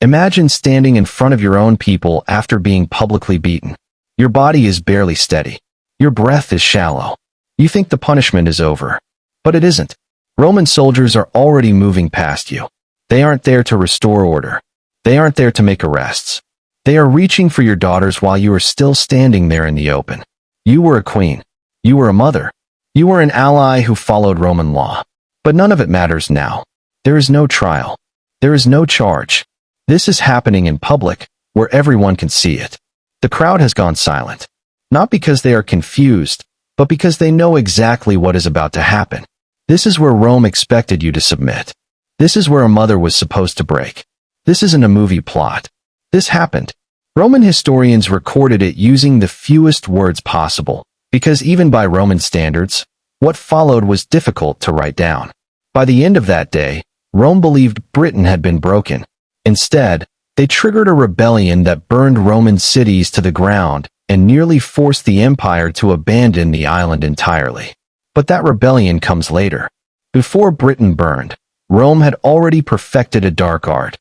Imagine standing in front of your own people after being publicly beaten. Your body is barely steady. Your breath is shallow. You think the punishment is over. But it isn't. Roman soldiers are already moving past you. They aren't there to restore order. They aren't there to make arrests. They are reaching for your daughters while you are still standing there in the open. You were a queen. You were a mother. You were an ally who followed Roman law. But none of it matters now. There is no trial. There is no charge. This is happening in public, where everyone can see it. The crowd has gone silent. Not because they are confused, but because they know exactly what is about to happen. This is where Rome expected you to submit. This is where a mother was supposed to break. This isn't a movie plot. This happened. Roman historians recorded it using the fewest words possible, because even by Roman standards, what followed was difficult to write down. By the end of that day, Rome believed Britain had been broken. Instead, they triggered a rebellion that burned Roman cities to the ground and nearly forced the empire to abandon the island entirely. But that rebellion comes later. Before Britain burned, Rome had already perfected a dark art: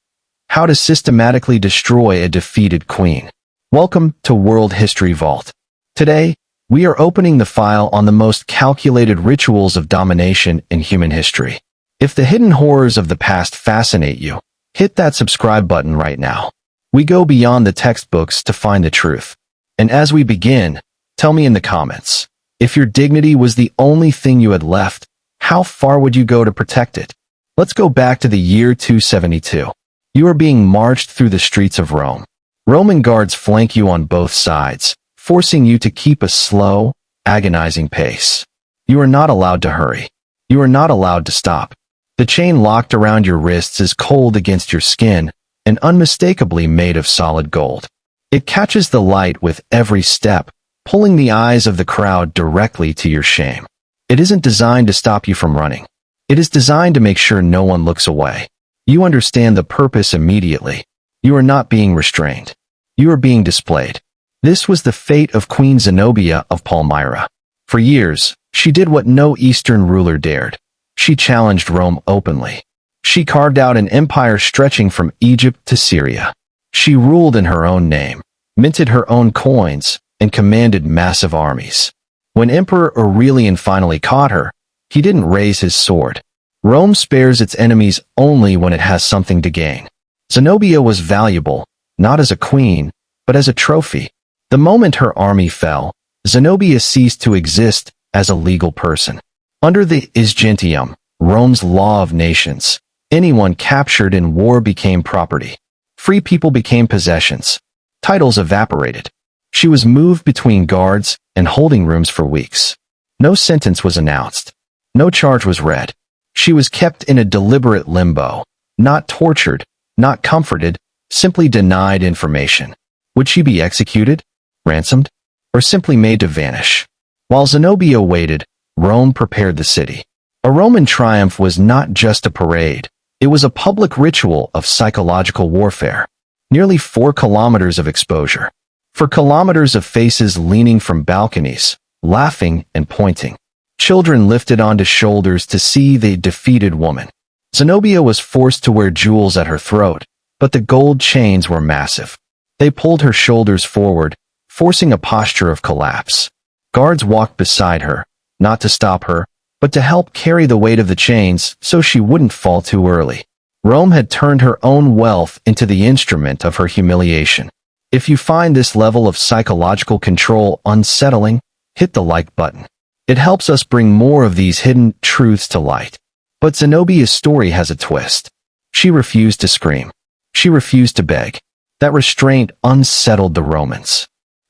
how to systematically destroy a defeated queen. Welcome to World History Vault. Today, we are opening the file on the most calculated rituals of domination in human history. If the hidden horrors of the past fascinate you, hit that subscribe button right now. We go beyond the textbooks to find the truth. And as we begin, tell me in the comments, if your dignity was the only thing you had left, how far would you go to protect it? Let's go back to the year 272. You are being marched through the streets of Rome. Roman guards flank you on both sides, forcing you to keep a slow, agonizing pace. You are not allowed to hurry. You are not allowed to stop. The chain locked around your wrists is cold against your skin and unmistakably made of solid gold. It catches the light with every step, pulling the eyes of the crowd directly to your shame. It isn't designed to stop you from running. It is designed to make sure no one looks away. You understand the purpose immediately. You are not being restrained. You are being displayed. This was the fate of Queen Zenobia of Palmyra. For years, she did what no Eastern ruler dared. She challenged Rome openly. She carved out an empire stretching from Egypt to Syria. She ruled in her own name, minted her own coins, and commanded massive armies. When Emperor Aurelian finally caught her, he didn't raise his sword. Rome spares its enemies only when it has something to gain. Zenobia was valuable, not as a queen, but as a trophy. The moment her army fell, Zenobia ceased to exist as a legal person. Under the Is Gentium, Rome's law of nations, anyone captured in war became property. Free people became possessions. Titles evaporated. She was moved between guards and holding rooms for weeks. No sentence was announced. No charge was read. She was kept in a deliberate limbo, not tortured, not comforted, simply denied information. Would she be executed, ransomed, or simply made to vanish? While Zenobia waited, Rome prepared the city. A Roman triumph was not just a parade. It was a public ritual of psychological warfare. Nearly 4 kilometers of exposure. For kilometers of faces leaning from balconies, laughing and pointing. Children lifted onto shoulders to see the defeated woman. Zenobia was forced to wear jewels at her throat, but the gold chains were massive. They pulled her shoulders forward, forcing a posture of collapse. Guards walked beside her, not to stop her, but to help carry the weight of the chains so she wouldn't fall too early. Rome had turned her own wealth into the instrument of her humiliation. If you find this level of psychological control unsettling, hit the like button. It helps us bring more of these hidden truths to light. But Zenobia's story has a twist. She refused to scream. She refused to beg. That restraint unsettled the Romans.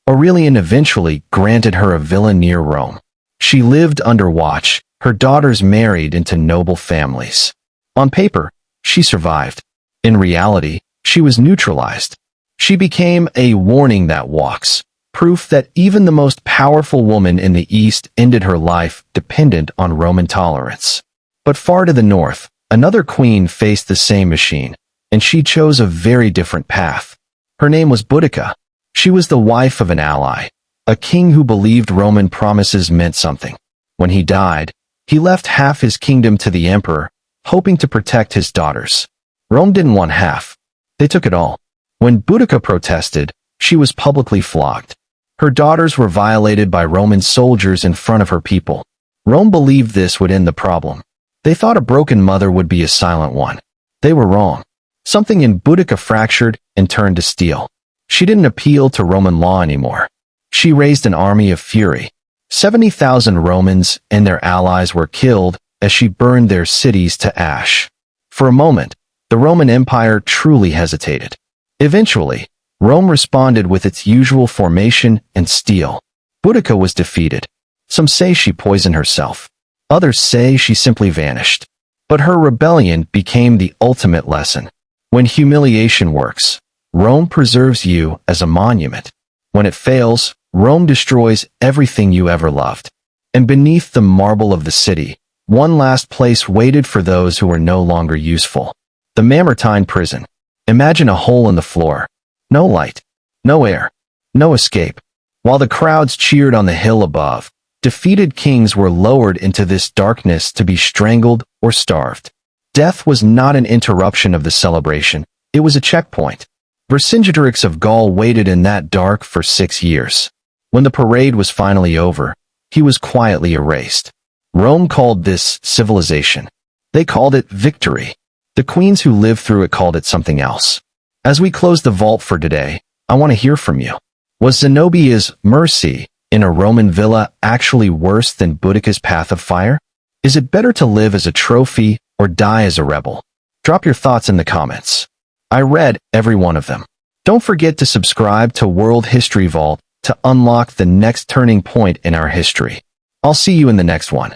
Aurelian eventually granted her a villa near Rome. She lived under watch, her daughters married into noble families. On paper, she survived. In reality, she was neutralized. She became a warning that walks, proof that even the most powerful woman in the East ended her life dependent on Roman tolerance. But far to the north, another queen faced the same machine, and she chose a very different path. Her name was Boudica. She was the wife of an ally, a king who believed Roman promises meant something. When he died, he left half his kingdom to the emperor, hoping to protect his daughters. Rome didn't want half. They took it all. When Boudica protested, she was publicly flogged. Her daughters were violated by Roman soldiers in front of her people. Rome believed this would end the problem. They thought a broken mother would be a silent one. They were wrong. Something in Boudica fractured and turned to steel. She didn't appeal to Roman law anymore. She raised an army of fury. 70,000 Romans and their allies were killed as she burned their cities to ash. For a moment, the Roman Empire truly hesitated. Eventually, Rome responded with its usual formation and steel. Boudica was defeated. Some say she poisoned herself. Others say she simply vanished. But her rebellion became the ultimate lesson. When humiliation works, Rome preserves you as a monument. When it fails, Rome destroys everything you ever loved. And beneath the marble of the city, one last place waited for those who were no longer useful. The Mamertine prison. Imagine a hole in the floor. No light. No air. No escape. While the crowds cheered on the hill above, defeated kings were lowered into this darkness to be strangled or starved. Death was not an interruption of the celebration. It was a checkpoint. Vercingetorix of Gaul waited in that dark for 6 years. When the parade was finally over, he was quietly erased. Rome called this civilization. They called it victory. The queens who lived through it called it something else. As we close the vault for today, I want to hear from you. Was Zenobia's mercy in a Roman villa actually worse than Boudica's path of fire? Is it better to live as a trophy or die as a rebel? Drop your thoughts in the comments. I read every one of them. Don't forget to subscribe to World History Vault to unlock the next turning point in our history. I'll see you in the next one.